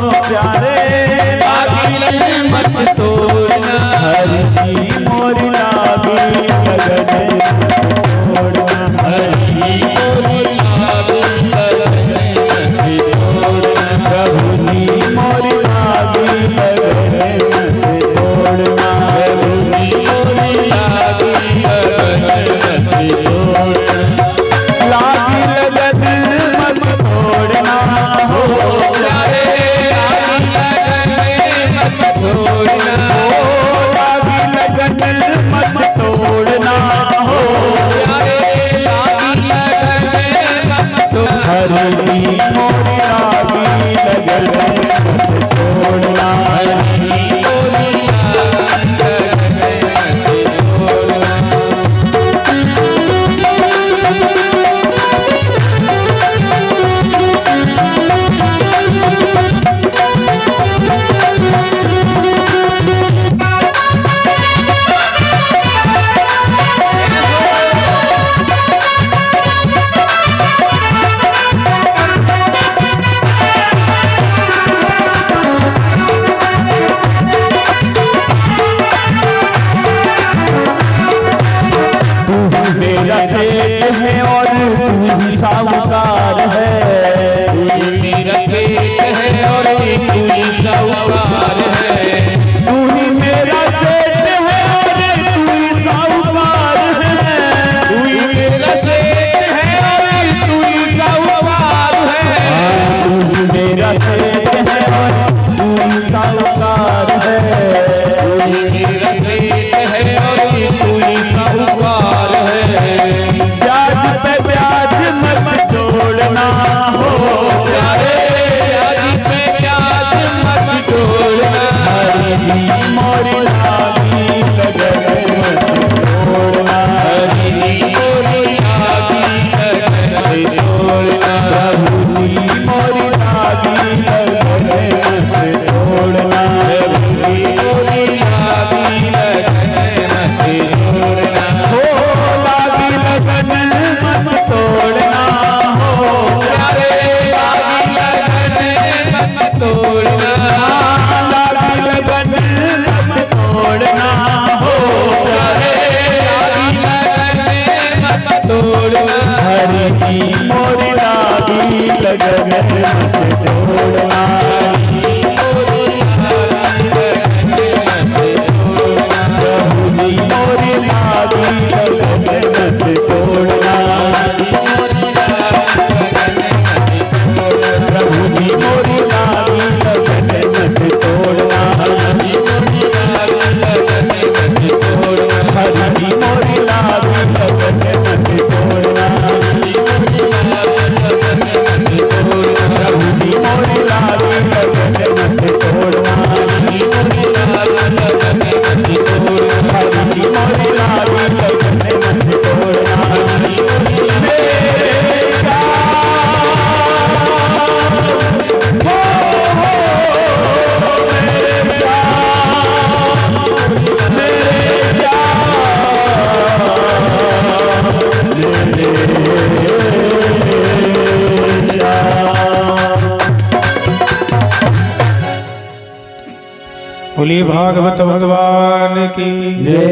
प्यारे लागी लगन मत तोड़ना, हरि की मोर लागी लगन तोड़ना, हरि की मोर लागी लगन मत तोड़ना, प्रभु जी मोर लागी लगन मत तोड़ना, प्रभु जी मोर लागी लगन मत तोड़ना, लागी लगन मत तोड़ना हो प्यारे, तोड़ना हो लागी लगन मत तोड़ना हो प्यारे, लागी लगन मत तोड़ना, हरि की मोर लागी लगन मत तोड़ना, हरि की मोर लागी लगन मत तोड़ना। मेरा सेठ है और तू ही साहूकार है, मेरा सेठ है और तू ही साहूकार है, तू ही मेरा सेठ है और तू ही साहूकार है, तू ही मेरा सेठ है और तू ही साहूकार है, तू ही मेरा सेठ है और तू ही साहूकार है, तू ही मेरा सेठ है और तू ही साहूकार है, ब्याज पे ब्याज मत जोड़ना हो प्यारे, ब्याज पे ब्याज मत जोड़ना, हरि जी मोर लागी लगन मत तोड़ना, हरि जी मोर लागी लगन मत तोड़ना, प्रभु जी मोर लागी लगन मत तोड़ना, प्रभु जी मोर लागी लगन मत तोड़ना, हो लागी लगन मत तोड़ना हो प्यारे, लागी लगन मत तोड़ना, लागी लगन मत तोड़ना हो प्यारे, लागी लगन मत तोड़ना, हरि की मोर लागी लगन मत तोड़ना, हरि की मोर लागी लगन मत तोड़ना, प्रभु जी मोर लागी लगन मत तोड़ना, प्रभु जी मोर लागी लगन मत तोड़ना, हरि जी मोर लागी लगन मत तोड़ना, प्रभु जी मोर लागी लगन मत तोड़ना, हरि जी मोर लागी लगन मत तोड़ना, मेरे श्याम हो मेरे श्याम, मेरे श्याम, मेरे श्याम। बोलिए भागवत भगवान की जय।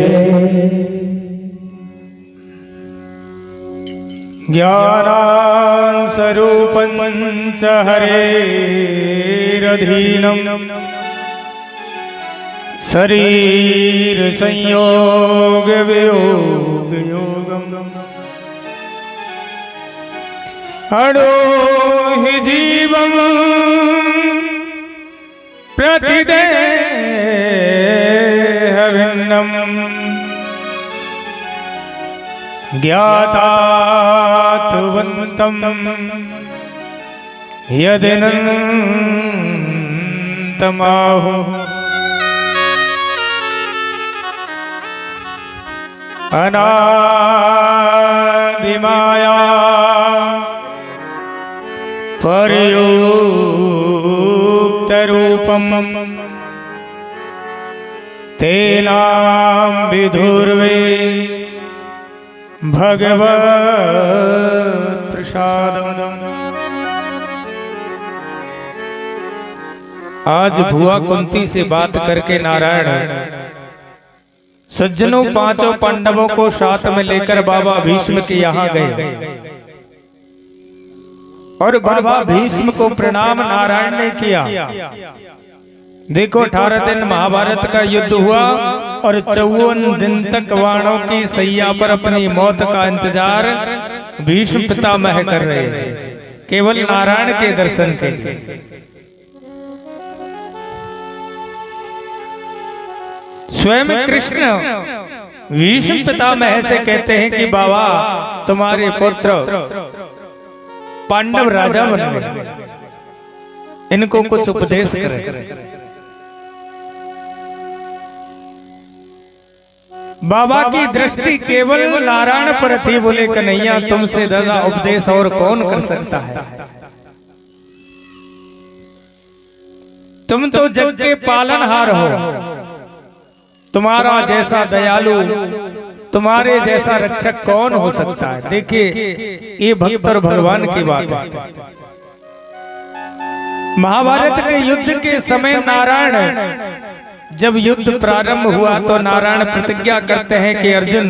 ज्ञानांसरूपं च हरेरधीनं शरीर संयोग वियोग योगम् अणोहि जीवं प्रतिदेह भिन्नम् ज्ञातात्वन्तं यदिनन्तमाहुः अनादिमाया पर्युक्तरूपम् तेनां विधुर्वे भगवत् प्रसादम् आज भुआ कुंती से बात करके नारायण सज्जनों पांचों पांडवों को साथ में लेकर बाबा भीष्म के यहाँ गए और बाबा भीष्म को प्रणाम नारायण ने किया। देखो 18 दिन महाभारत का युद्ध हुआ और 54 दिन तक वाणों की सैया पर अपनी मौत का इंतजार भीष्म पितामह कर रहे हैं केवल नारायण के दर्शन के लिए। स्वयं कृष्ण भीष्म पितामह से कहते हैं कि बाबा तुम्हारे पुत्र पांडव राजा बन गए, इनको कुछ उपदेश करें। बाबा की दृष्टि केवल नारायण पर थी। बोले कन्हैया तुमसे ज्यादा उपदेश और कौन कर सकता है। तुम तो जग के पालनहार हो, तुम्हारा जैसा दयालु, तुम्हारे जैसा रक्षक कौन हो सकता है। देखिए ये भक्त और भगवान की बात है। महाभारत के युद्ध के समय नारायण जब युद्ध प्रारंभ हुआ तो नारायण प्रतिज्ञा करते हैं कि अर्जुन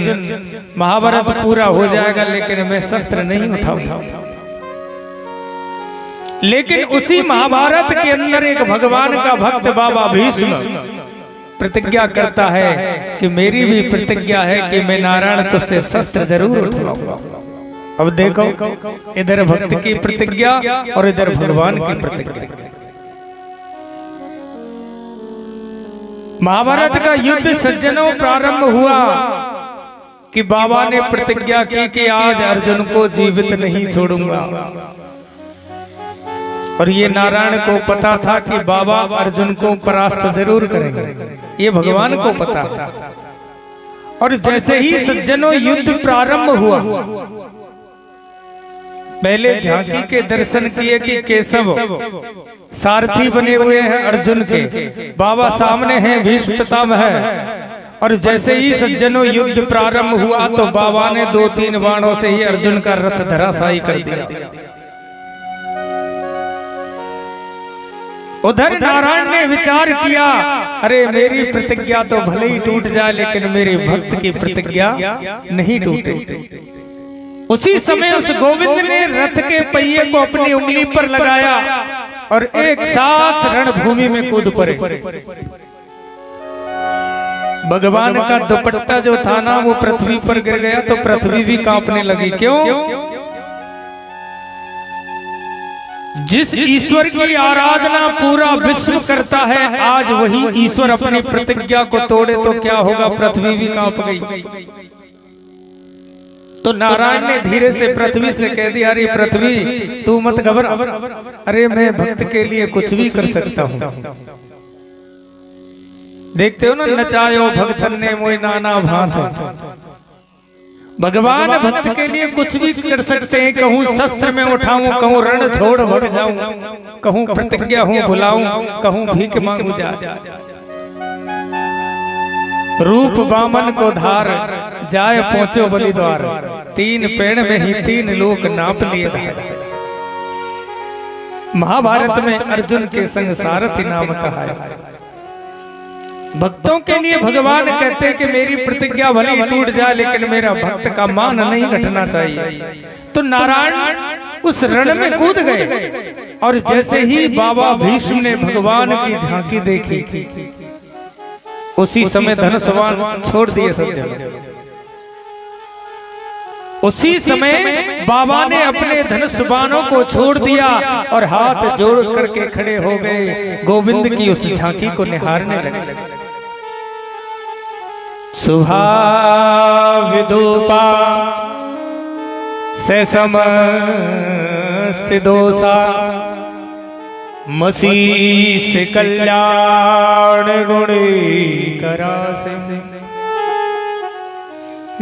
महाभारत पूरा हो जाएगा लेकिन मैं शस्त्र नहीं उठाऊंगा। लेकिन उसी महाभारत के अंदर एक भगवान का भक्त बाबा भीष्म प्रतिज्ञा करता है कि मेरी भी प्रतिज्ञा है कि मैं नारायण तुझसे शस्त्र जरूर उठाऊंगा। अब देखो इधर भक्त की प्रतिज्ञा और इधर भगवान की प्रतिज्ञा। महाभारत का युद्ध सज्जनों प्रारंभ हुआ कि बाबा ने प्रतिज्ञा की कि आज अर्जुन को जीवित नहीं छोड़ूंगा। और ये नारायण को पता था कि बाबा अर्जुन को परास्त जरूर करेंगे, ये भगवान को पता था। और जैसे ही सज्जनों युद्ध प्रारंभ हुआ पहले झांकी के दर्शन किए कि केशव सारथी बने हुए हैं अर्जुन के, बाबा सामने हैं भीष्म पितामह। और जैसे ही सज्जनों युद्ध प्रारंभ हुआ तो बाबा ने 2-3 बाणों से ही अर्जुन का रथ धराशायी कर दिया। उधर नारायण ने विचार किया अरे मेरी प्रतिज्ञा तो भले ही टूट जाए लेकिन मेरे भक्त की प्रतिज्ञा नहीं टूटे। उसी समय उस गोविंद ने रथ के पहिए को अपनी उंगली पर लगाया और एक साथ रणभूमि में कूद पड़े। भगवान का दुपट्टा जो था ना वो पृथ्वी पर गिर गया तो पृथ्वी भी कांपने लगी। क्यों? जिस ईश्वर की आराधना पूरा विश्व करता है आज वही ईश्वर अपनी प्रतिज्ञा को तोड़े तो क्या होगा। पृथ्वी भी कांप गई। तो नारायण ने धीरे से पृथ्वी से कह दिया अरे पृथ्वी तू मत घबरा, अरे मैं भक्त के लिए कुछ भी कर सकता हूँ। देखते हो ना नचायो भक्तन ने मोई नाना भांत। भगवान भक्त के लिए कुछ भी कर सकते हैं। कहूँ शस्त्र में उठाऊं, कहूँ रण छोड़ भग जाऊं, कहूँ प्रतिज्ञा हूँ भुलाऊं, कहूँ भीख मांगू जा। रूप बामन को धार जाए पहुंचो बलिद्वार, 3 पेड़ में ही 3 लोक नाप लिए धार। महाभारत में अर्जुन के संग सारथी नाम कहा है। भक्तों के लिए भगवान कहते हैं कि मेरी प्रतिज्ञा भले ही टूट जाए लेकिन मेरा भक्त का मान नहीं घटना चाहिए। तो नारायण उस रण में कूद गए और जैसे ही बाबा भीष्म ने भगवान की झांकी देखी उसी समय धनुष छोड़ दिए सज्जन। उसी समय बाबा ने अपने धनुष बाणों को छोड़ दिया और हाथ जोड़ करके खड़े हो गए, गोविंद की उस झांकी को निहारने लगे। सुभा विदूपा से समस्त दोषा मसीह से कल्याण गुणी करासे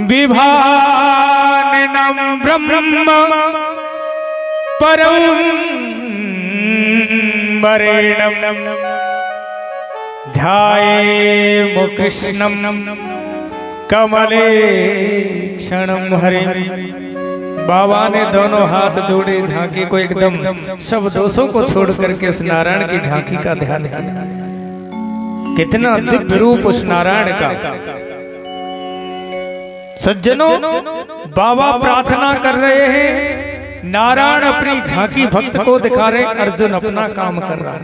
विभाननम ब्रह्म परम वरेण्यम ध्यायेमो कृष्णं कमले क्षणं हरिं बाबा ने दोनों हाथ जोड़े, झांकी को एकदम सब दोषों को छोड़ करके उस नारायण की झांकी का ध्यान किया। कितना दिव्य रूप उस नारायण का। सज्जनों, बाबा प्रार्थना कर रहे हैं, नारायण अपनी झांकी भक्त को दिखा रहे, अर्जुन अपना काम कर रहा है।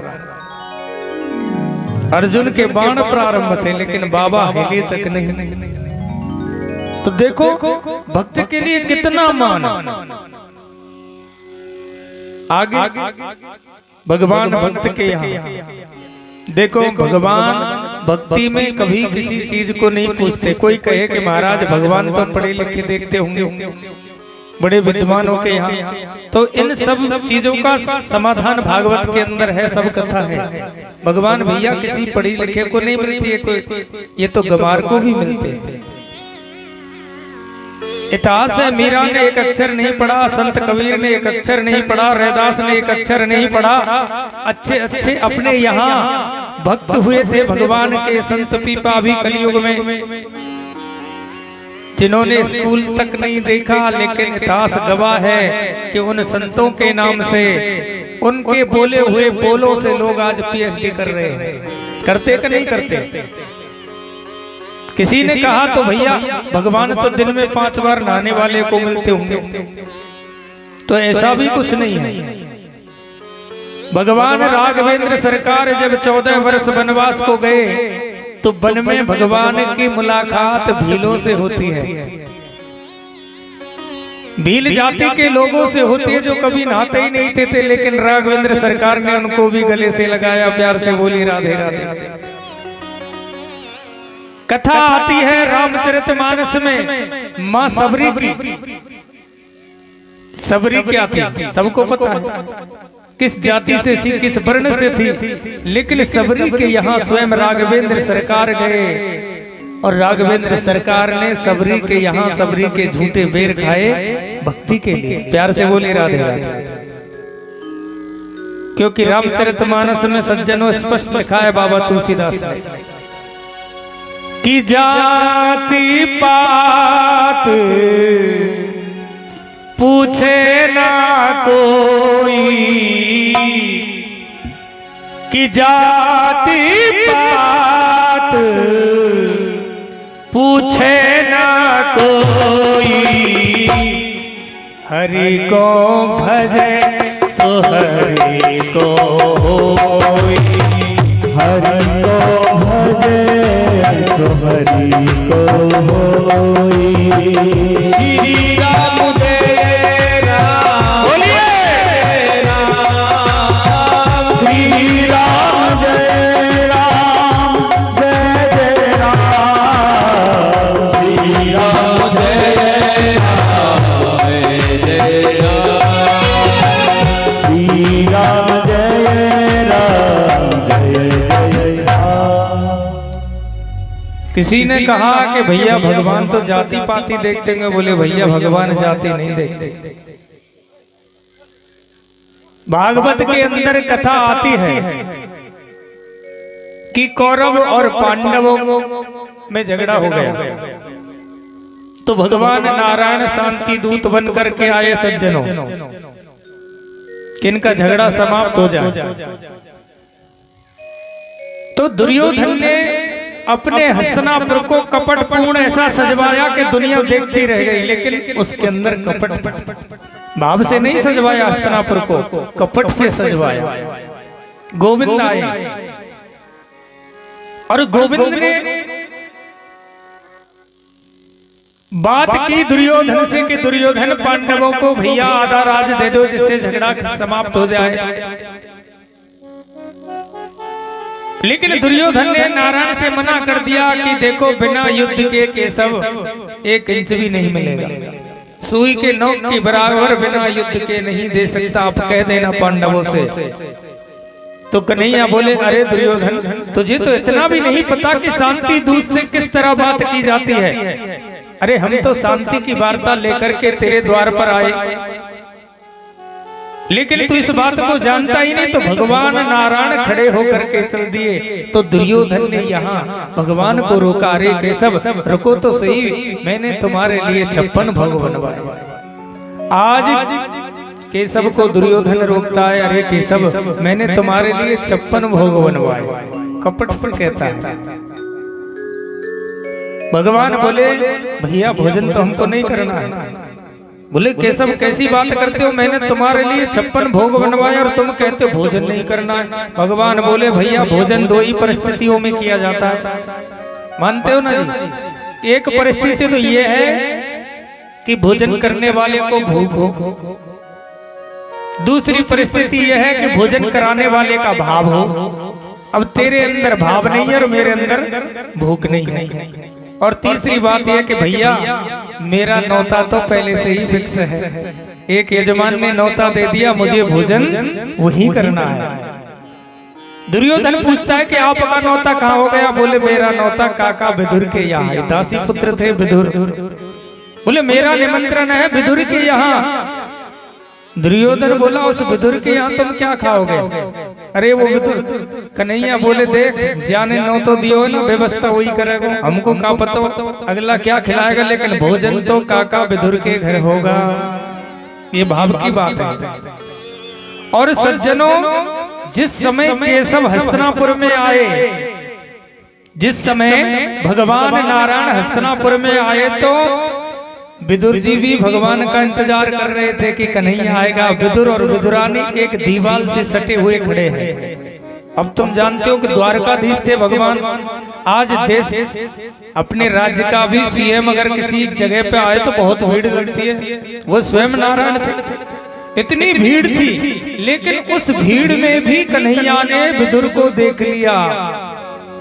अर्जुन के बाण प्रारंभ थे लेकिन बाबा हिले तक नहीं। तो देखो भक्त के लिए कितना मान। आगे भगवान भक्त के यहाँ देखो, भगवान भक्ति में कभी किसी चीज को नहीं पूछते। कोई कहे कि महाराज भगवान तो पढ़े लिखे देखते होंगे, बड़े विद्वानों के यहाँ, तो इन सब चीजों का समाधान भागवत के अंदर है, सब कथा है। भगवान भैया किसी पढ़े लिखे को नहीं मिलती है कोई, ये तो गंवार को भी मिलते हैं। इतिहास है, मीरा ने एक अक्षर नहीं पढ़ा, संत कबीर ने एक अक्षर नहीं पढ़ा, रैदास ने एक अक्षर नहीं पढ़ा। अच्छे अच्छे अपने यहाँ भक्त हुए थे भगवान के, संत पीपा भी कलयुग में, जिन्होंने स्कूल तक नहीं देखा, लेकिन इतिहास गवाह है कि उन संतों के नाम से, उनके बोले हुए बोलों से लोग आज पीएचडी कर रहे हैं। करते कि नहीं करते? किसी ने कहा तो भैया भगवान तो दिन में 5 बार नहाने वाले को मिलते होंगे, तो ऐसा भी कुछ नहीं है। भगवान राघवेंद्र सरकार जब 14 वर्ष वनवास को गए तो वन में भगवान की मुलाकात भीलों से होती है। भील जाति के लोगों से होती है जो कभी नहाते ही नहीं थे, लेकिन राघवेंद्र सरकार ने उनको भी गले से लगाया, प्यार से बोली राधे राधे। कथा आती है रामचरितमानस में मां सबरी की। सबरी क्या थी सबको पता है, किस जाति से थी, किस वर्ण से थी, लेकिन सबरी के यहाँ स्वयं राघवेंद्र सरकार गए और राघवेंद्र सरकार ने सबरी के यहाँ सबरी के झूठे बेर खाए भक्ति के लिए। प्यार से बोली राधे राधे। क्योंकि रामचरितमानस में सज्जनों स्पष्ट लिखा है बाबा तुलसीदास ने कि जाति पात पूछे ना कोई, कि जाति पात पूछे ना कोई, हरि को भजे तो हरि को होई, हरि को भजे तो हरि को होई। श्री राम जय राम, बोलिए राम। श्री राम जय राम, जय जय राम। श्री राम जय राम, जय राम। श्री राम जय राम, जय जय राम। किसी ने कहा कि भैया भगवान तो जाति पाति देखते हैं, बोले भैया भगवान जाति नहीं देखते। भागवत के अंदर कथा आती है कि कौरव और पांडवों में झगड़ा हो गया, तो भगवान नारायण शांति दूत बन करके आए सज्जनों, किनका झगड़ा समाप्त हो जाए। तो दुर्योधन ने अपने हस्तिनापुर को कपटपूर्ण ऐसा सजवाया कि दुनिया देखती रह गई, लेकिन उसके अंदर कपट भाव से नहीं सजवाया, हस्तिनापुर को कपट से सजवाया। गोविंद आए और गोविंद ने बात की दुर्योधन से कि दुर्योधन पांडवों को भैया आधा राज दे दो जिससे झगड़ा समाप्त हो जाए। लेकिन दुर्योधन ने नारायण से मना कर दिया कि देखो बिना युद्ध के केशव 1 इंच भी नहीं मिलेगा, सुई के नोक के बराबर बिना युद्ध के नहीं दे सकता, आप कह देना पांडवों से। तो कन्हैया बोले अरे दुर्योधन तुझे तो इतना भी नहीं पता कि शांति दूत से किस तरह बात की जाती है। अरे हम तो शांति की वार्ता लेकर के तेरे द्वार पर आए, लेकिन तू इस बात को जानता ही नहीं। तो भगवान नारायण खड़े होकर के चल दिए। तो दुर्योधन ने यहाँ भगवान को रोका, अरे केशव रुको तो सही, मैंने तुम्हारे लिए 56 भोग बनवाए। आज केशव को दुर्योधन रोकता है, अरे केशव मैंने तुम्हारे लिए 56 भोग बनवाए। कपट से कहता है। भगवान बोले भैया भोजन तो हमको नहीं करना है। बोले केशव कैसी बात करते हो, मैंने तुम्हारे लिए 56 भोग बनवाए और तुम कहते हो भोजन नहीं करना है। भगवान बोले भैया भोजन 2 ही परिस्थितियों में किया जाता है, मानते हो ना जी। एक परिस्थिति तो ये है कि भोजन करने वाले को भूख हो, दूसरी परिस्थिति यह है कि भोजन कराने वाले का भाव हो। अब तेरे अंदर भाव नहीं है और मेरे अंदर भूख नहीं है। और तीसरी बात यह कि भैया मेरा नौता तो पहले से ही फिक्स है, एक यजमान ने नौता दे दिया, मुझे भोजन वही करना है। दुर्योधन पूछता है कि आपका नौता कहाँ हो गया? बोले मेरा नौता काका विदुर के यहाँ, दासी पुत्र थे विदुर। बोले मेरा निमंत्रण है विदुर के यहाँ। दुर्योधन बोला उस विदुर के यहाँ तुम क्या खाओगे? अरे वो विदुर कन्हैया बोले देख जाने नौ तो दियो ना, व्यवस्था वही करेगा, हमको क्या पता अगला क्या खिलाएगा, लेकिन भोजन तो काका विदुर के घर होगा। ये भाव की बात है। और सज्जनों जिस समय केशव हस्तिनापुर में आए, जिस समय भगवान नारायण हस्तिनापुर में आए तो विदुर जी भी भगवान का इंतजार कर रहे थे कि कन्हैया आएगा। विदुर और विदुरानी एक दीवार से सटे हुए खड़े हैं। अब तुम जानते हो कि द्वारकाधीश थे भगवान। आज देश अपने राज्य का भी सीएम अगर किसी जगह पे आए तो बहुत भीड़ लगती है, वो स्वयं नारायण थे। इतनी भीड़ थी, लेकिन उस भीड़ में भी कन्हैया ने विदुर को देख लिया।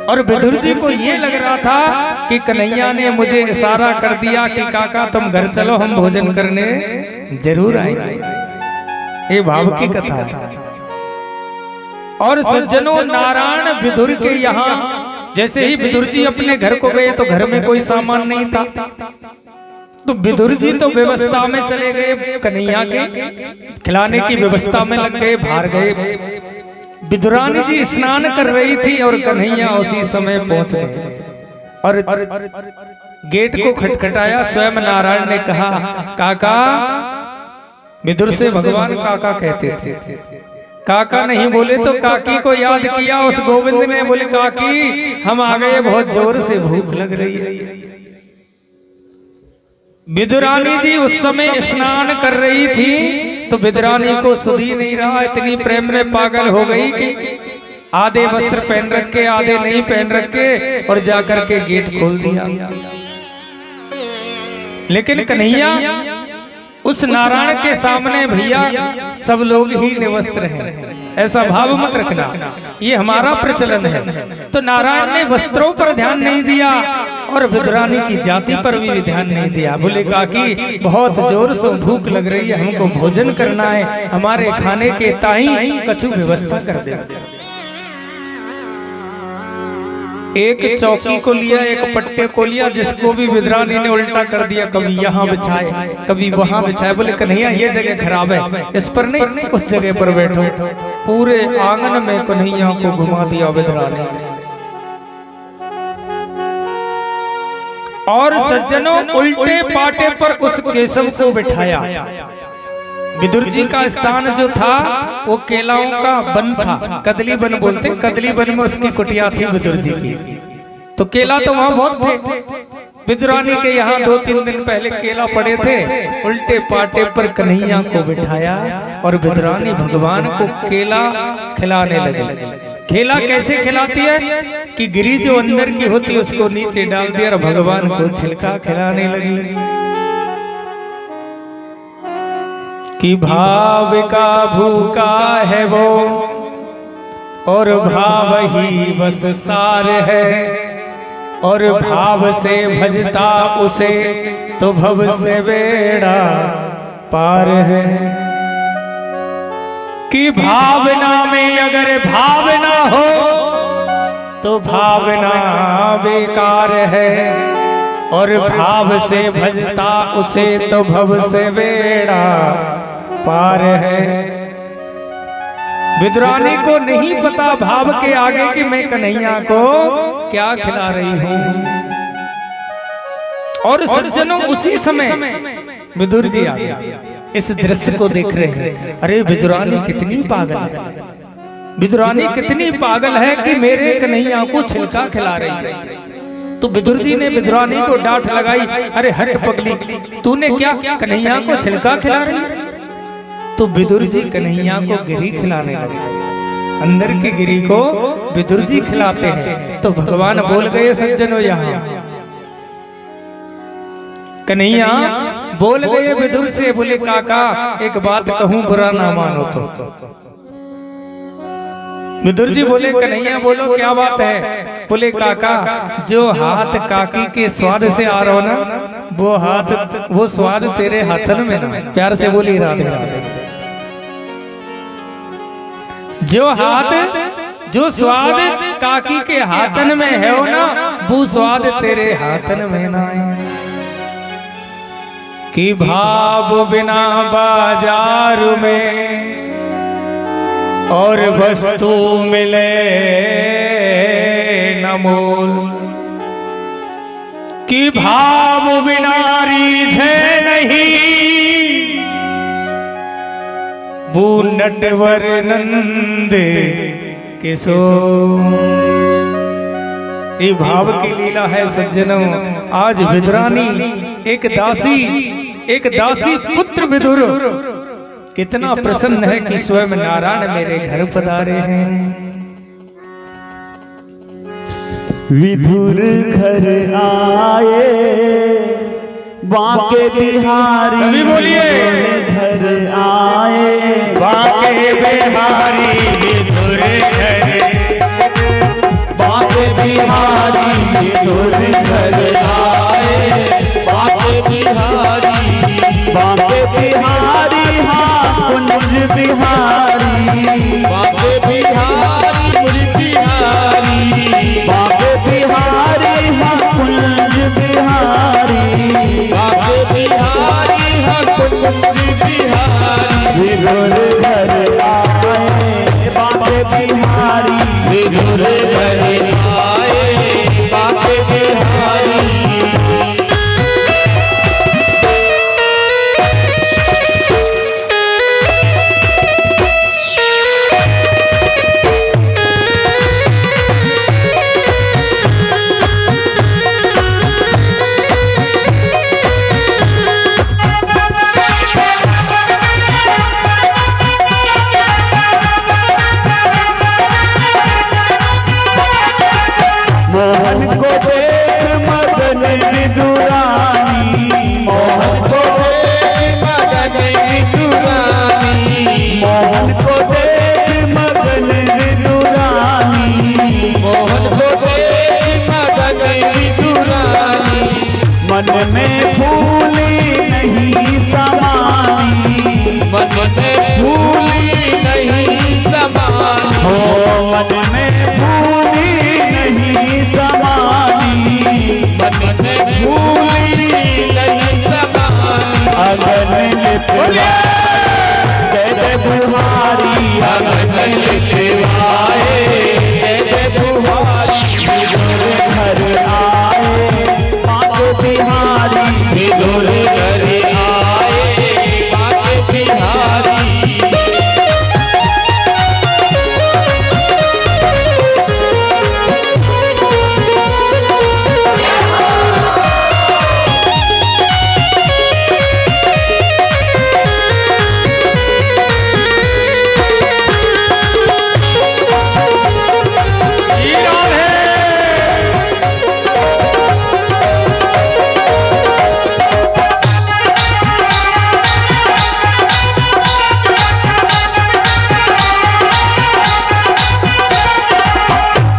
और विदुर जी को ये लग रहा था कि कन्हैया ने मुझे इशारा कर दिया कि काका तुम घर चलो, हम भोजन करने जरूर आएंगे। ये भाव की कथा है। और सज्जनों नारायण विदुर के यहाँ जैसे ही विदुर जी अपने घर को गए तो घर में कोई सामान नहीं था, तो विदुर जी तो व्यवस्था में चले गए, कन्हैया के खिलाने की व्यवस्था में लग गए, बाहर गए। विदुरानी जी स्नान कर रही थी और कन्हैया उसी समय पहुंच गए और गेट को खटखटाया। स्वयं नारायण ने कहा काका, विदुर से भगवान काका कहते थे। काका नहीं बोले तो काकी को याद किया उस गोविंद ने। बोले काकी हम आ गए, बहुत जोर से भूख लग रही है। विदुरानी जी उस समय स्नान कर रही थी तो विदुरानी को सुध ही नहीं रहा, इतनी प्रेम में पागल हो गई कि आधे वस्त्र पहन रखे आधे नहीं पहन रखे और जाकर के गेट खोल दिया। लेकिन कन्हैया उस नारायण के सामने भैया सब लोग ही निवस्त्र हैं, ऐसा भाव मत रखना, ये हमारा प्रचलन है। तो नारायण ने वस्त्रों पर ध्यान नहीं दिया और विदुरानी की जाति पर भी ध्यान नहीं दिया। बोले काकी बहुत जोर से भूख लग रही है, हमको भोजन करना है, हमारे खाने के ताई कछु व्यवस्था कर दे। एक चौकी को लिया, एक पट्टे को लिया, जिसको भी विदुरानी ने उल्टा कर दिया, कभी यहाँ बिछाए कभी वहां बिछाए। बोले कन्हैया ये जगह खराब है, इस पर नहीं उस जगह पर बैठो। पूरे आंगन में कन्हैया को घुमा दिया विदुरानी। और सज्जनों उल्टे पाटे पर उस केशव को बिठाया। विदुर जी का स्थान जो था वो केलाओं का वन था, कदली वन बोलते, कदली वन में उसकी कुटिया थी विदुर जी की। तो केला तो वहां बहुत थे। विदुरानी के यहाँ 2-3 दिन पहले केला पड़े थे। उल्टे पाटे पर कन्हैया को बिठाया और विदुरानी भगवान को केला खिलाने लगे। केला कैसे खिलाती है कि गिरी जो अंदर की होती है उसको नीचे डाल दिया और भगवान को छिलका खिलाने लगी। कि भाव का भूखा है वो और भाव ही बस सार है, और भाव से भजता उसे तो भव से बेड़ा पार है। कि भावना में अगर भावना हो तो भावना बेकार है, और भाव से भजता उसे तो भव से बेड़ा पार है। विदुरानी को नहीं पता भाव के आगे कि मैं कन्हैया को क्या खिला रही हूं। और सज्जनों उसी समय विदुर जी आ गया। इस दृश्य को देख रहे हैं, अरे विदुरानी कितनी पागल है, विदुरानी कितनी पागल है कि मेरे कन्हैया को छिलका खिला रही है। तो विदुर जी ने विदुरानी को डांट लगाई, अरे हट पगली, तूने क्या कन्हैया को छिलका खिला रही है? तो विदुर जी कन्हैया को गिरी खिलाने लगे, अंदर की गिरी को विदुर जी खिलाते हैं। तो भगवान बोल गए सज्जनों, यहाँ कन्हैया बोल गए विदुर से, बोले काका एक बात कहूं बुरा ना मानो तो। विदुर जी बोले कन्हैया बोलो क्या बात है? बोले काका जो हाथ काकी के स्वाद से आ रहा हो ना, वो हाथ वो स्वाद तेरे हाथन में ना। प्यार से बोली राधे राधे। जो हाथ जो स्वाद काकी के हाथन में है हो ना, वो स्वाद तेरे हाथन में ना है। कि भाव बिना बाजार में और वस्तु मिले न मोल, कि भाव बिना रीझे नहीं वो नटवर नंद किशोर। ये भाव की लीला है सज्जनों। आज विदुरानी एक दासी पुत्र विदुर कितना प्रसन्न है कि स्वयं नारायण मेरे घर पधारे हैं। विदुर घर आए बांके बिहारी, सभी बोलिए घर आए बांके बिहारी विदुर घर, बांके बिहारी विदुर घर आए, बांके बिहारी, बांके बिहारी हाँ कुंज बिहारी, बांके बिहारी कुंज बिहारी, बांके बिहारी हाँ कुंज बिहारी, बांके बिहारी हाँ कुंज बिहारी। विदुर घर आए बांके बिहारी, विदुर घर आए बांके बिहारी। मोहन को देख मदन विदुरानी, मोहन को देख मदन विदुरानी, मोहन को देख मदन विदुरानी, मोहन को देख मदन विदुरानी। मन में फूली नहीं समानी, मन में फूली नहीं समानी, हो मन में फूली नहीं समानी, मन में फूली नहीं समानी। अगन लिपवाए जय बुहारी, अगन लिपवाए जय बुहारी। विदुर घर आए बांके बिहारी, विदुर घर आए बांके बिहारी।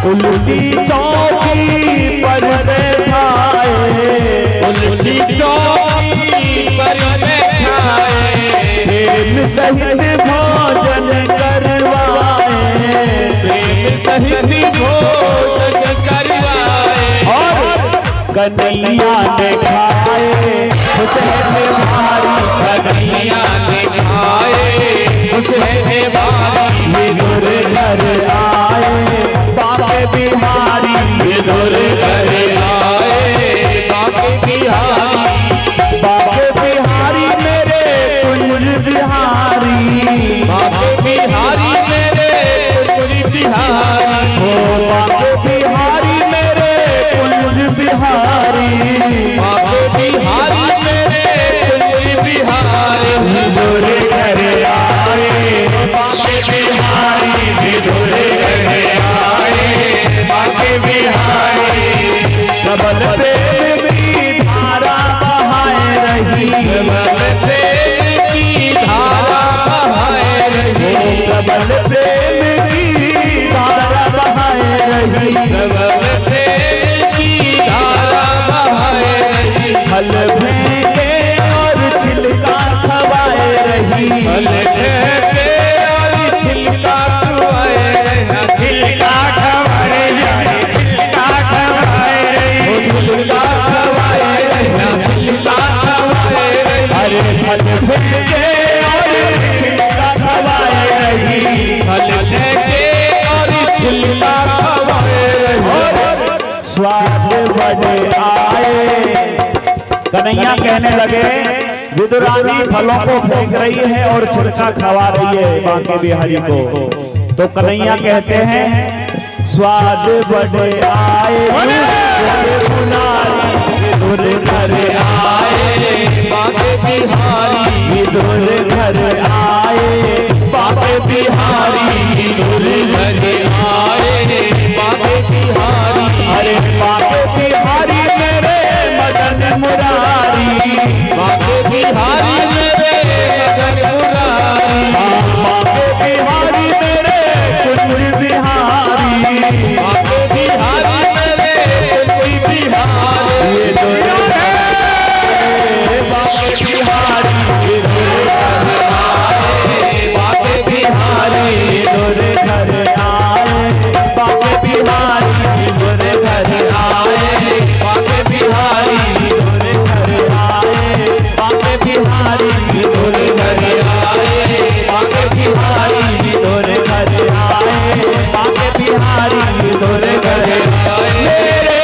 उल्टी चौकी पर बैठाए, उल्टी चौकी पर बैठाए, प्रेम सहित भोजन करवाए, प्रेम सहित भोजन करवाए। और कन्हैया ने खाए हुसैन भारी, कन्हैया ने खाए हुसैन भारी। विदुर घर आए बांके बिहारी, लीला खवाए रहे, स्वाद बड़े आए। कन्हैया कहने लगे विदुरानी फलों को फेंक रही है और छिलका खवा रही है बांके बिहारी को। तो कन्हैया कहते हैं स्वाद बड़े आए, विदुर घर आए बांके बिहारी, विदुर घर आए बांके बिहारी, विदुर घर आए बांके बिहारी। अरे बांके बिहारी मेरे मदन मुरारी, बांके बिहारी मेरे मदन मुरारी, बांके बिहारी मेरे कुंज बिहारी, बांके बिहारी मेरे कुंज बिहारी। ये तो बांके बिहारी बांके बिहारी विदुर घर आए, बांके बिहारी विदुर घर आए, बांके बिहारी विदुर घर आए, बांके बिहारी विदुर घर आए, बांके बिहारी विदुर घर आए, बांके बिहारी विदुर घर आए। मेरे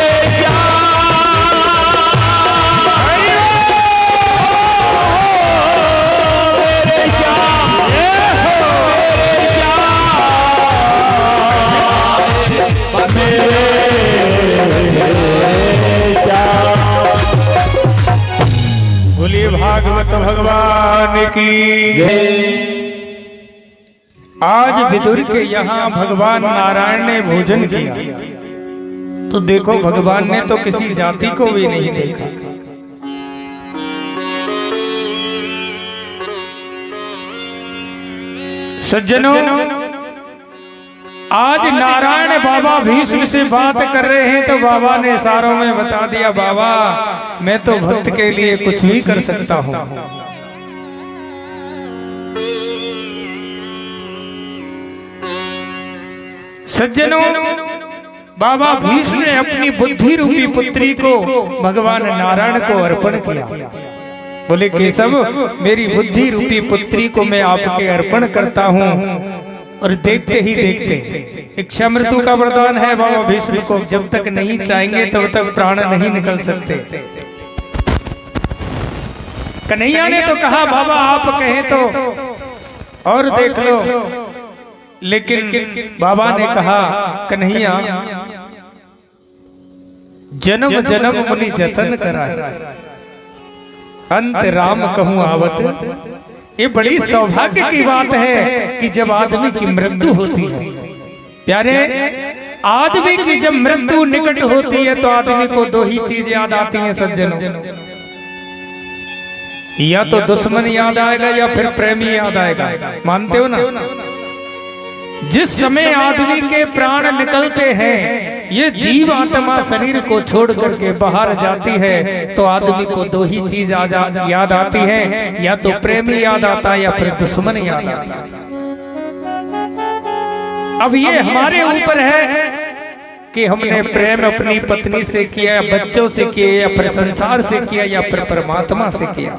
बोलिए भागवत भगवान की जय। आज विदुर के यहाँ भगवान नारायण ने भोजन किया तो देखो भगवान ने तो किसी जाति को भी नहीं देखा। सज्जनों, आज नारायण बाबा भीष्म से बात कर रहे हैं तो बाबा ने इशारों में बता दिया, बाबा मैं तो भक्त के लिए कुछ भी कर सकता हूं। सज्जनों, बाबा भीष्म ने अपनी बुद्धि रूपी पुत्री को भगवान नारायण को अर्पण किया। बोले केशव, मेरी बुद्धि रूपी पुत्री को मैं आपके अर्पण करता हूं। और देखते ही देखते इच्छा मृत्यु का वरदान है बाबा भीष्म को, जब तक नहीं चाहेंगे तब तक प्राण नहीं निकल सकते। कन्हैया ने तो कहा बाबा आप कहें तो और देख लो, लेकिन बाबा ने कहा कन्हैया जन्म जन्म मुनि जतन कराए, अंत राम कहूं आवत। ये बड़ी सौभाग्य की बात है कि जब आदमी की मृत्यु होती है, प्यारे आदमी की जब मृत्यु निकट होती है तो आदमी को दो ही चीज याद आती हैं सज्जनों, या तो दुश्मन याद आएगा या फिर प्रेमी याद आएगा। मानते हो ना? जिस समय आदमी के प्राण निकलते हैं, ये जीव आत्मा शरीर को छोड़ करके बाहर जाती है तो आदमी को दो ही चीज याद आती है, या तो प्रेमी याद आता है या फिर दुश्मन याद आता है। अब ये हमारे ऊपर है कि हमने प्रेम अपनी पत्नी से किया या बच्चों से किया या फिर संसार से किया या फिर परमात्मा से किया।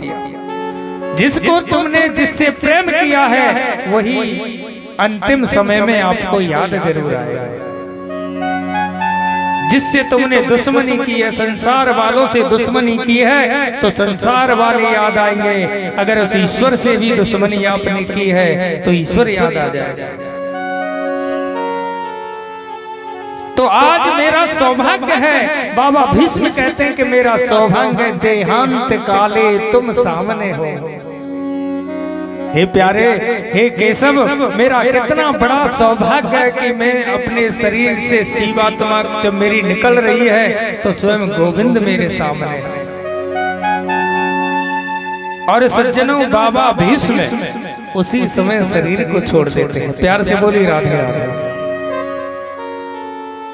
जिसको तुमने जिससे प्रेम किया है वही अंतिम समय में आपको याद जरूर आएगा। जिससे तुमने दुश्मनी की है, संसार वालों से दुश्मनी की है तो संसार वाले याद आएंगे। अगर उस ईश्वर से भी दुश्मनी आपने की है तो ईश्वर याद आ जाएगा। तो आज मेरा सौभाग्य है, बाबा भीष्म कहते हैं कि मेरा सौभाग्य देहांत काले तुम सामने हो। हे प्यारे, हे केशव, मेरा कितना बड़ा सौभाग्य है कि मैं अपने शरीर से जीवात्मा जब मेरी निकल रही है तो स्वयं गोविंद मेरे सामने है। और सज्जनों, बाबा भीष्म उसी समय शरीर को छोड़ देते हैं। प्यार से बोली राधे राधे।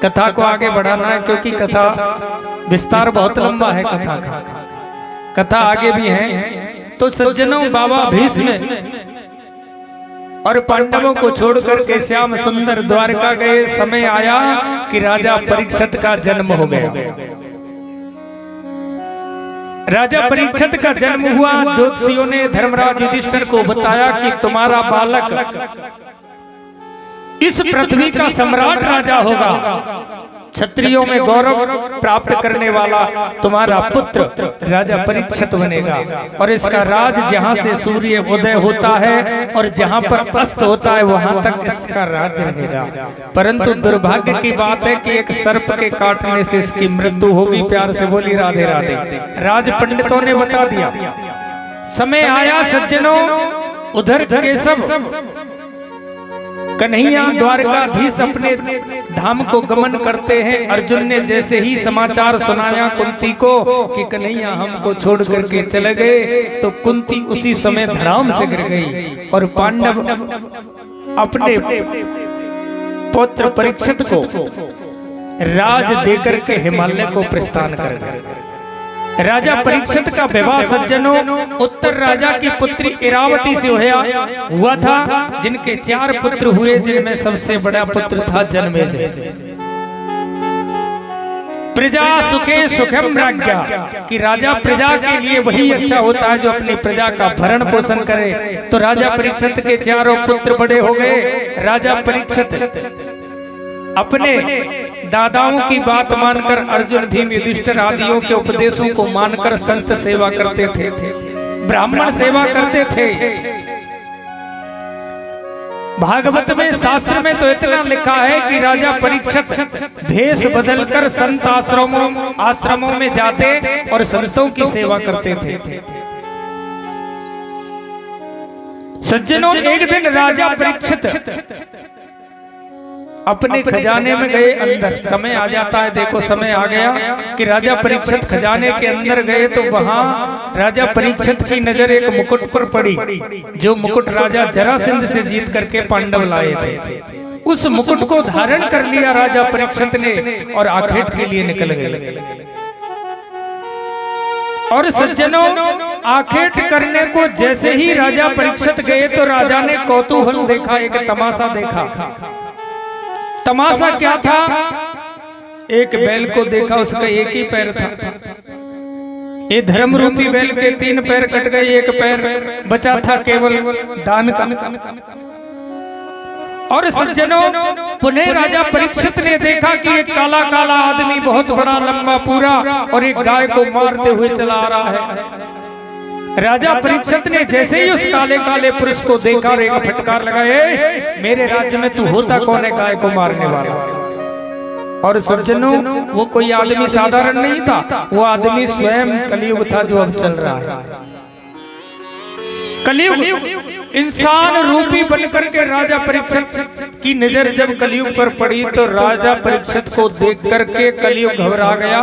कथा को आगे बढ़ाना है क्योंकि कथा विस्तार बहुत लंबा है, कथा आगे भी है। तो सज्जनों, बाबा भीष्म और पांडवों को छोड़कर के श्याम सुंदर द्वारका गए। समय आया कि राजा परीक्षित का जन्म हो गया। राजा परीक्षित का जन्म हुआ। ज्योतिषियों ने धर्मराज युधिष्ठिर को बताया कि तुम्हारा बालक इस पृथ्वी का सम्राट राजा होगा, क्षत्रियों में गौरव प्राप्त करने वाला तुम्हारा पुत्र राजा परीक्षित बनेगा। और इसका राज जहां से सूर्य उदय होता है और जहां पर अस्त होता है वहां तक इसका राज रहेगा। परंतु दुर्भाग्य की बात है कि एक सर्प के काटने से इसकी मृत्यु होगी। प्यार से बोली राधे राधे। राज पंडितों ने बता दिया। समय आया सज्जनों, उधर केशव कन्हैया द्वारकाधीश अपने धाम को गमन करते हैं। अर्जुन ने जैसे ही समाचार सुनाया कुंती को कि कन्हैया हमको छोड़ करके चले गए, तो कुंती उसी समय धड़ाम से गिर गई और पांडव अपने पुत्र परीक्षित को राज देकर के हिमालय को प्रस्थान कर गए। राजा परीक्षित का विवाह सज्जनों उत्तर राजा की पुत्री इरावती से हुआ था, जिनके 4 पुत्र हुए, जिनमें सबसे बड़ा पुत्र था जन्मेजय। प्रजा सुखे सुखम राज्ञा कि राजा प्रजा के लिए वही अच्छा होता है जो अपनी प्रजा का भरण पोषण करे। तो राजा परीक्षित के 4 पुत्र बड़े हो गए। राजा परीक्षित अपने दादाओं की बात मानकर, अर्जुन भीम युधिष्ठिर आदियों के उपदेशों को मानकर संत सेवा करते थे, ब्राह्मण सेवा करते थे। भागवत में शास्त्र में तो इतना लिखा है कि राजा परीक्षित भेष बदलकर संत आश्रमों में जाते और संतों की सेवा करते थे। सज्जनों एक दिन राजा परीक्षित अपने खजाने में गए अंदर। समय आ जाता है, देखो समय आ गया कि राजा परीक्षित खजाने के अंदर गए तो वहां राजा परीक्षित की नजर एक मुकुट पर पड़ी, जो मुकुट राजा जरासंध से जीत करके पांडव लाए थे। उस मुकुट को धारण कर लिया राजा परीक्षित ने और आखेट के लिए निकल गए। और सज्जनों आखेट करने को जैसे ही राजा परीक्षित गए तो राजा ने कौतूहल देखा, एक तमाशा देखा। तमाशा क्या था? एक बैल को देखा, उसका एक ही पैर था। ये धर्म रूपी बैल के 3 पैर कट गए, एक पैर बचा था केवल दान का। और सज्जनों पुनः राजा परीक्षित ने देखा कि एक काला काला आदमी बहुत बड़ा लंबा पूरा और एक गाय को मारते हुए चला आ रहा है। राजा परीक्षित ने जैसे ही उस काले काले पुरुष को देखा और एक फटकार लगाए, मेरे राज्य में तू होता कौन है गाय को मारने वाला? और सज्जनों वो कोई आदमी साधारण नहीं था, वो आदमी स्वयं कलयुग था जो अब चल रहा है। कलयुग इंसान रूपी बनकर के राजा परीक्षित की नजर जब कलयुग पर पड़ी तो राजा परीक्षित को देख करके कलयुग घबरा गया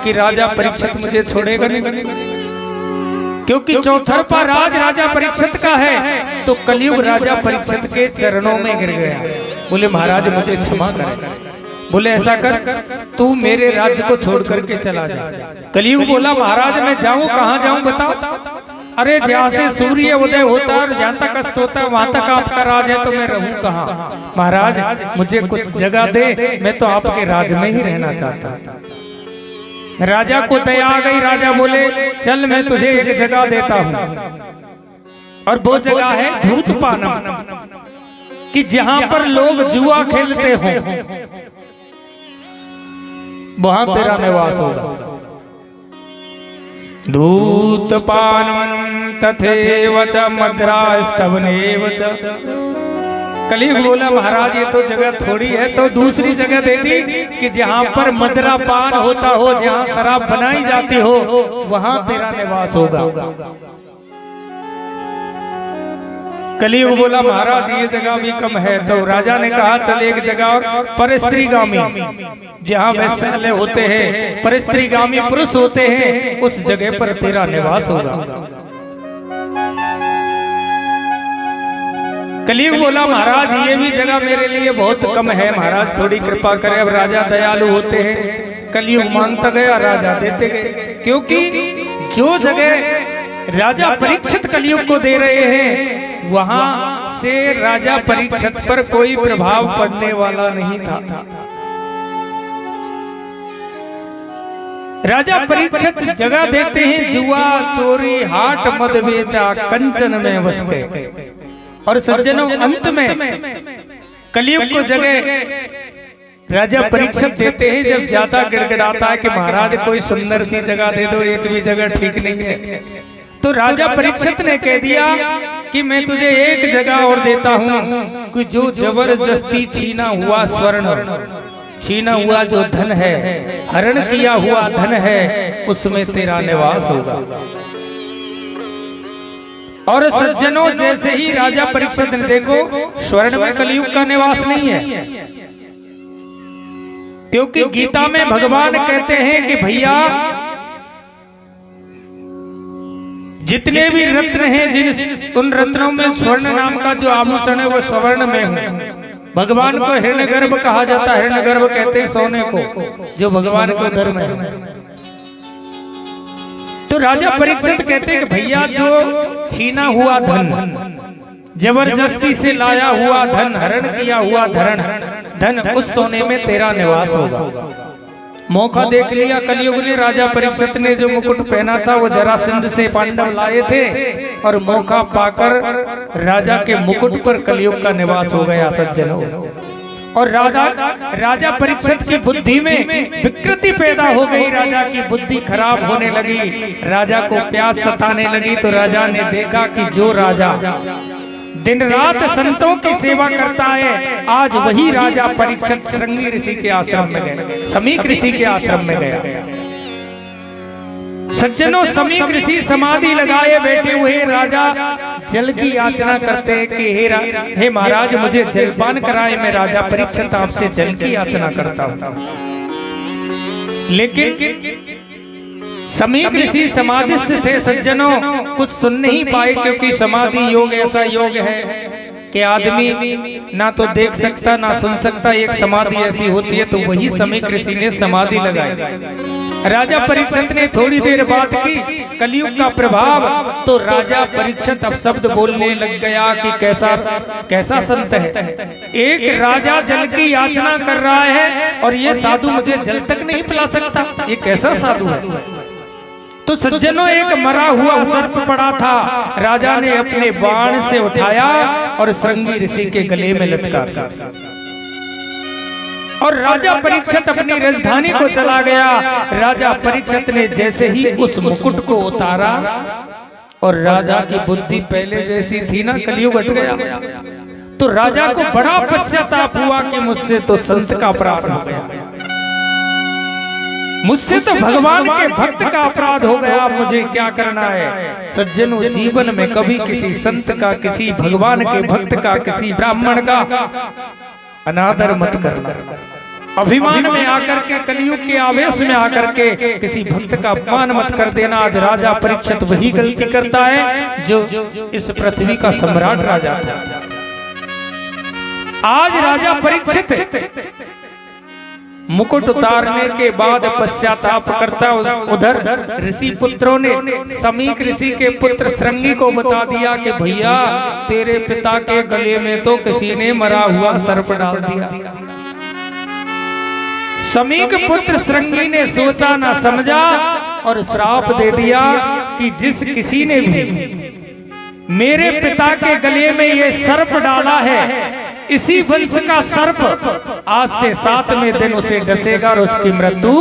कि राजा परीक्षित मुझे छोड़ेगा नहीं, क्योंकि चौथरपा राज राजा परीक्षित का है। तो कलयुग राजा परीक्षित के चरणों में गिर गया। बोले महाराज मुझे क्षमा कर। बोले ऐसा कर, तू मेरे राज्य को छोड़ करके चला जा। कलयुग बोला महाराज मैं जाऊं, कहां जाऊं बताओ? अरे जहां से सूर्य उदय होता है और जहां तक अस्त होता है वहां तक आपका राज है, तो मैं रहूं कहां? महाराज मुझे कुछ जगह दे, मैं तो आपके राज में ही रहना चाहता। राजा को दया आ गई। राजा बोले चल मैं तुझे एक जगह देता हूं, और वो जगह है धूतपानम, कि जहां पर लोग जुआ खेलते हो वहां तेरा निवास होगा। धूतपानम तथैव च मद्रास्तवनेव च। कलयुग बोला महाराज ये तो जगह थोड़ी है, तो दूसरी जगह दे दी कि जहां पर मदिरा पान होता हो, जहां शराब बनाई जाती हो, वहां तेरा निवास होगा। कलयुग बोला महाराज ये जगह भी कम है। तो राजा ने कहा चल एक जगह और परस्त्रीगामी, जहां वैश्यालय होते हैं, परस्त्रीगामी पुरुष होते हैं, उस जगह पर तेरा निवास होगा। कलयुग बोला महाराज ये भी जगह मेरे लिए बहुत कम है, महाराज थोड़ी कृपा करें। अब राजा दयालु होते हैं, कलयुग मांगता गया, राजा देते गए। क्योंकि जो जगह राजा परीक्षित कलयुग को दे रहे हैं वहां से राजा परीक्षित पर कोई प्रभाव पड़ने वाला नहीं था। राजा परीक्षित जगह देते हैं, जुआ चोरी हाट मद बेचा कंचन में बस गए। और सज्जनों अंत में कलयुग को जगह राजा परीक्षित देते हैं जब ज्यादा गिड़गिड़ाता है कि महाराज कोई सुंदर सी जगह दे दो, एक भी जगह ठीक नहीं है। तो राजा परीक्षित ने कह दिया कि मैं तुझे एक जगह और देता हूँ कि जो जबरदस्ती छीना हुआ स्वर्ण, छीना हुआ जो धन है, हरण किया हुआ धन है, उसमें तेरा निवास होगा। और सज्जनों, जैसे ही राजा परीक्षित ने देखो स्वर्ण में कलयुग का निवास नहीं है, क्योंकि गीता में भगवान कहते हैं कि भैया जितने भी रत्न हैं, जिन उन रत्नों में स्वर्ण नाम का जो आभूषण है वो स्वर्ण में है। भगवान को हिरण्यगर्भ कहा जाता है, हिरण्यगर्भ कहते हैं सोने को, जो भगवान के उदर में है। तो राजा परीक्षित कहते हैं कि भैया जो छीना हुआ धन, जबरदस्ती से लाया हुआ धन, हरण किया हुआ धन, उस सोने में तेरा निवास होगा। मौका देख लिया कलयुग ने, राजा परीक्षित ने जो मुकुट पहना था वो जरासंध से पांडव लाए थे, और मौका पाकर राजा के मुकुट पर कलयुग का निवास हो गया सज्जनों। और राजा परीक्षित की बुद्धि में विकृति पैदा हो गई, राजा की बुद्धि खराब होने लगी, राजा को प्यास सताने लगी। तो राजा ने देखा कि जो राजा दिन रात संतों की सेवा करता है, आज वही राजा परीक्षित श्रृंगी ऋषि के आश्रम में गए, समीक ऋषि के आश्रम में गया। सज्जनों, समीक ऋषि समाधि लगाए बैठे हुए, राजा जल की याचना करते हैं कि हे महाराज मुझे जलपान कराए, मैं राजा परीक्षित आपसे जल की याचना करता हूँ। लेकिन समीक ऋषि समाधिस्थ थे सज्जनों, कुछ सुन नहीं पाए, क्योंकि समाधि योग ऐसा योग है कि आदमी ना तो देख सकता ना सुन सकता, एक समाधि ऐसी होती है। तो वही समीक ऋषि ने समाधि लगाई। राजा परीक्षित ने थोड़ी देर बात की, कलयुग का प्रभाव, तो राजा परीक्षित अब शब्द बोलने लग गया कि कैसा संत है, एक राजा जल की याचना कर रहा है और ये साधु मुझे जल तक नहीं पिला सकता, ये कैसा साधु है। तो सज्जनों, एक मरा हुआ सर्प पड़ा था, राजा ने अपने बाण से उठाया और श्रृंगी ऋषि के गले में लटका था। और राजा परीक्षित अपनी राजधानी को चला गया। राजा परीक्षित ने जैसे ही उस मुकुट को उतारा, और राजा की बुद्धि पहले जैसी थी ना, कलयुग हट गया। तो राजा को बड़ा पश्चाताप हुआ कि मुझसे तो संत का अपराध हो गया, मुझसे तो भगवान के भक्त का अपराध हो गया, मुझे क्या करना है। सज्जनों, जीवन में कभी किसी संत का, किसी भगवान के भक्त का, किसी ब्राह्मण का अनादर मत करना। अभिमान में आकर के, कलयुग के आवेश में आकर के किसी भक्त का अपमान मत कर देना। आज राजा परीक्षित वही गलती करता है जो इस पृथ्वी का सम्राट राजा था। आज राजा परीक्षित मुकुट उतारने के बाद पश्चाताप करता, उधर ऋषि पुत्रों ने समीक ऋषि के पुत्र श्रृंगी को बता दिया कि भैया तेरे पिता के गले में तो किसी ने मरा हुआ सर्प डाल दिया। समीक पुत्र श्रृंगी ने सोचा ना समझा और श्राप दे दिया कि जिस किसी ने भी मेरे पिता के गले में ये सर्प डाला है, इसी वंश का सर्प आज से 7वें दिन उसे डसेगा और उसकी मृत्यु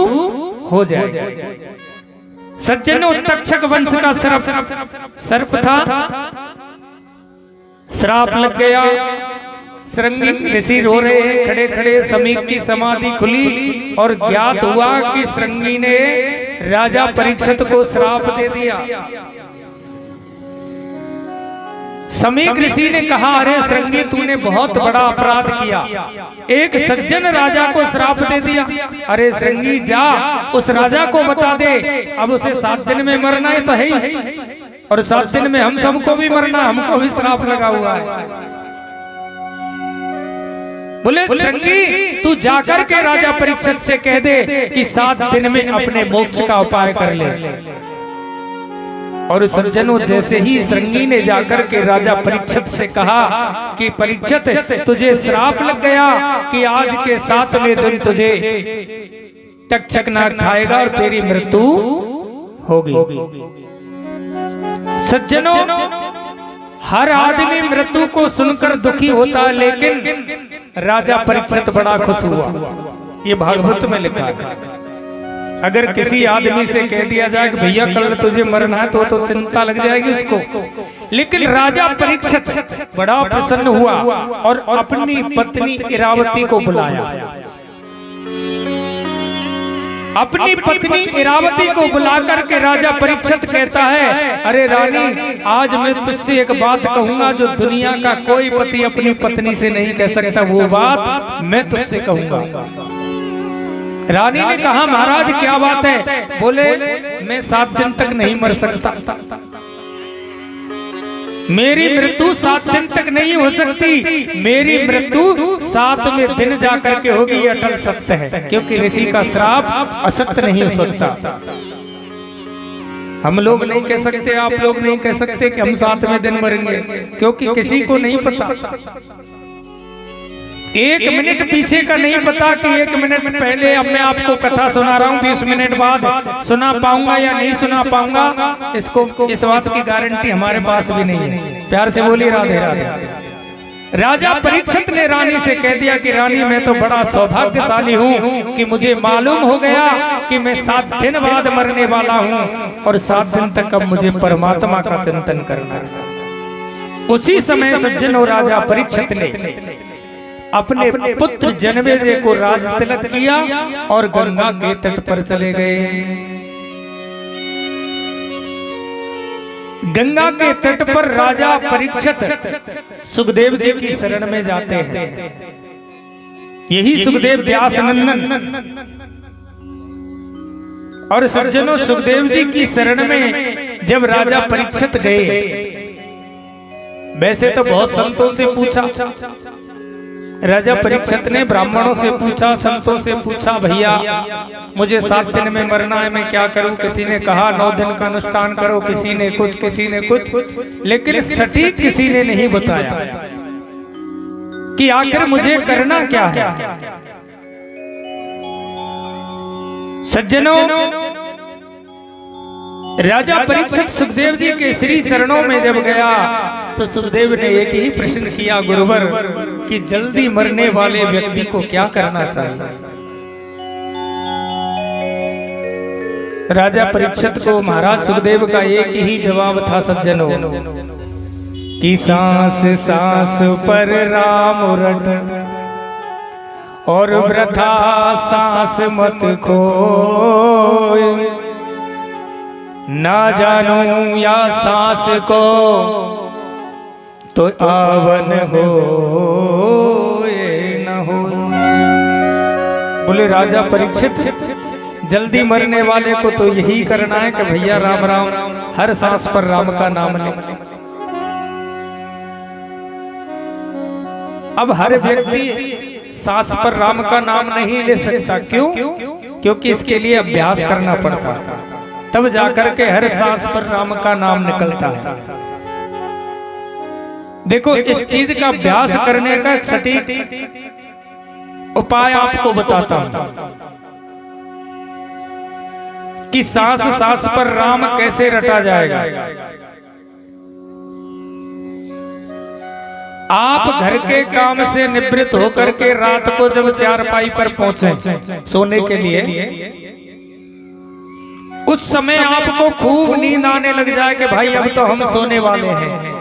हो जाएगी। सज्जनों, तक्षक वंश का सर्प था, श्राप लग गया। श्रृंगी ऋषि रो रहे हैं खड़े खड़े, समीक की समाधि खुली और ज्ञात हुआ कि श्रृंगी ने राजा परीक्षित को श्राप दे दिया। समीक ऋषि ने कहा, अरे श्रृंगी तूने बहुत बड़ा अपराध किया, एक सज्जन राजा को श्राप दे दिया। अरे श्रृंगी जा उस राजा को बता दे, अब उसे 7 दिन में मरना है तो है ही, और 7 दिन में हम सबको भी मरना, हमको भी श्राप लगा हुआ है। बोले श्रृंगी तू जाकर के राजा परीक्षित से कह दे कि 7 दिन में अपने मोक्ष का उपाय कर ले। और सज्जनों, जैसे ही श्रृंगी ने जाकर के राजा परीक्षित से कहा कि परीक्षित तुझे श्राप लग गया कि आज के 7वें दिन तुझे तक्षक ना खाएगा और तेरी मृत्यु होगी। सज्जनों, हर आदमी मृत्यु को सुनकर दुखी होता है, लेकिन राजा परीक्षित बड़ा खुश हुआ। ये भागवत में लिखा है। अगर किसी आदमी से कह दिया जाए कि भैया कल तुझे मरना है तो चिंता लग जाएगी उसको, लेकिन राजा परीक्षित बड़ा प्रसन्न हुआ और अपनी पत्नी इरावती को बुलाया। अपनी पत्नी इरावती को बुलाकर के राजा परीक्षित कहता है, अरे रानी, आज मैं तुझसे एक बात कहूंगा जो दुनिया का कोई पति अपनी पत्नी से नहीं कह सकता, वो बात मैं तुझसे कहूंगा। रानी ने कहा, महाराज क्या बात है? बोले, मैं 7 दिन तक नहीं मर सकता, मेरी मृत्यु 7 दिन तक नहीं हो सकती, मेरी मृत्यु 7वें दिन जाकर के होगी, ये अटल सत्य है, क्योंकि ऋषि का श्राप असत्य नहीं हो सकता। हम लोग नहीं कह सकते, आप लोग नहीं कह सकते कि हम 7वें दिन मरेंगे, क्योंकि किसी को नहीं पता। 1 मिनट पीछे का नहीं पता कि 1 मिनट पहले अब मैं आपको कथा सुना रहा हूँ, 20 मिनट बाद सुना पाऊंगा या नहीं सुना पाऊंगा, इस बात की गारंटी हमारे पास भी नहीं है। प्यार से बोली राधे राधे। राजा परीक्षित ने रानी से कह दिया कि रानी, मैं तो बड़ा सौभाग्यशाली हूँ कि मुझे मालूम हो गया कि मैं 7 दिन बाद मरने वाला हूँ और 7 दिन तक अब मुझे परमात्मा का चिंतन करना है। उसी समय सज्जनों, राजा परीक्षित ने अपने पुत्र जनमेजय को राज तिलक किया और गंगा के तट पर चले गए। गंगा के तट पर राजा परीक्षित सुखदेव जी की शरण में जाते हैं। यही सुखदेव व्यास नंदन। और सज्जनों, सुखदेव जी की शरण में जब राजा परीक्षित गए, वैसे तो बहुत संतों से पूछा, राजा परीक्षित ने ब्राह्मणों से पूछा, संतों से पूछा, भैया मुझे 7 दिन में मरना है, मैं क्या करूं? किसी ने कहा 9 दिन का अनुष्ठान करो, किसी ने कुछ, लेकिन सटीक किसी ने नहीं बताया कि आखिर मुझे करना क्या है। सज्जनों, राजा परीक्षित सुखदेव जी के श्री चरणों में जब गया तो सुखदेव ने एक ही प्रश्न किया, गुरुवर, कि जल्दी मरने वाले व्यक्ति को क्या करना चाहिए? राजा परीक्षित को महाराज सुखदेव का एक ही जवाब था सज्जनों, कि सांस सांस पर राम रट और वृथा सांस मत खोए, ना जानूं या सांस को तो आवन हो ये न हो। बोले राजा परीक्षित, जल्दी मरने वाले को तो यही करना है कि भैया राम राम, हर सांस पर राम का नाम ले। अब हर व्यक्ति सांस पर राम का नाम नहीं ले सकता। क्यों? क्योंकि इसके लिए अभ्यास करना पड़ता है, तब जाकर के हर सांस पर राम का नाम निकलता है। देखो, इस चीज का अभ्यास करने का एक सटीक उपाय आपको बताता हूं कि सांस सांस पर राम कैसे रटा जाएगा। आप घर के काम से निवृत्त होकर के रात को जब चारपाई पर पहुंचे सोने के लिए, उस समय आपको खूब नींद आने लग जाए कि भाई अब तो हम सोने वाले हैं।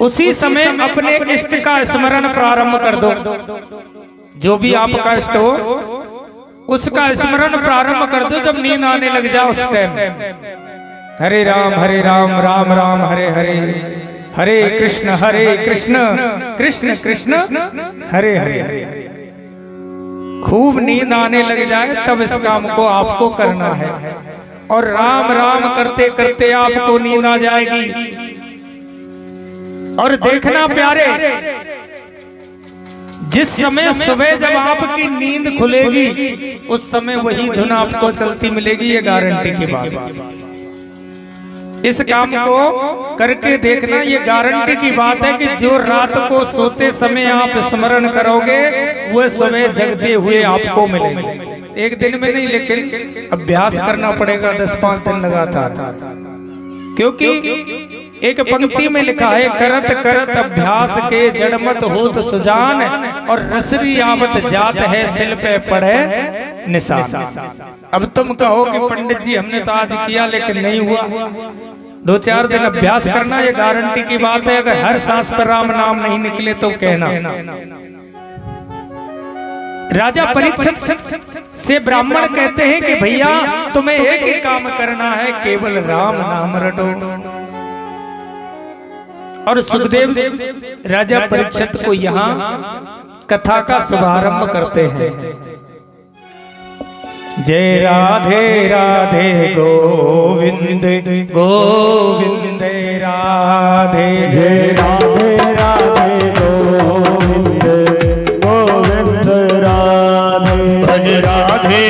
उसी समय अपने इष्ट का स्मरण प्रारंभ कर दो, जो भी आपका इष्ट हो उसका स्मरण प्रारंभ कर दो। जब नींद आने लग जाए उस टाइम हरे राम राम राम हरे हरे, हरे कृष्ण कृष्ण कृष्ण हरे हरे। खूब नींद आने लग जाए तब इस काम को आपको करना है, और राम राम करते करते आपको नींद आ जाएगी। और देखना प्यारे, जिस समय सुबह जब आपकी नींद खुलेगी उस समय वही धुन आपको चलती मिलेगी, ये गारंटी की बात है। इस काम को करके देखना, ये गारंटी की बात है कि जो रात को सोते समय आप स्मरण करोगे वह सुबह जगते हुए आपको मिलेंगे। एक दिन में नहीं, लेकिन अभ्यास करना पड़ेगा 10-5 दिन लगातार, क्योंकि एक पंक्ति में लिखा है, करत करत अभ्यास के जड़मत होत सुजान, और रसरी आवत जात है सिल पे पड़े निशान। अब तुम कहो कि पंडित जी हमने तो आज किया लेकिन नहीं हुआ, 2-4 दिन अभ्यास करना, ये गारंटी की बात है। अगर हर सांस पर राम नाम नहीं निकले तो कहना। राजा परीक्षित से ब्राह्मण कहते हैं कि भैया तुम्हें एक ही काम करना है, केवल राम नाम रटो। और सुखदेव राजा परीक्षित को यहाँ कथा का शुभारंभ करते हैं। जय राधे राधे गोविंद गोविंद राधे, जय राधे राधे गोविंद गोविंद राधे, भज राधे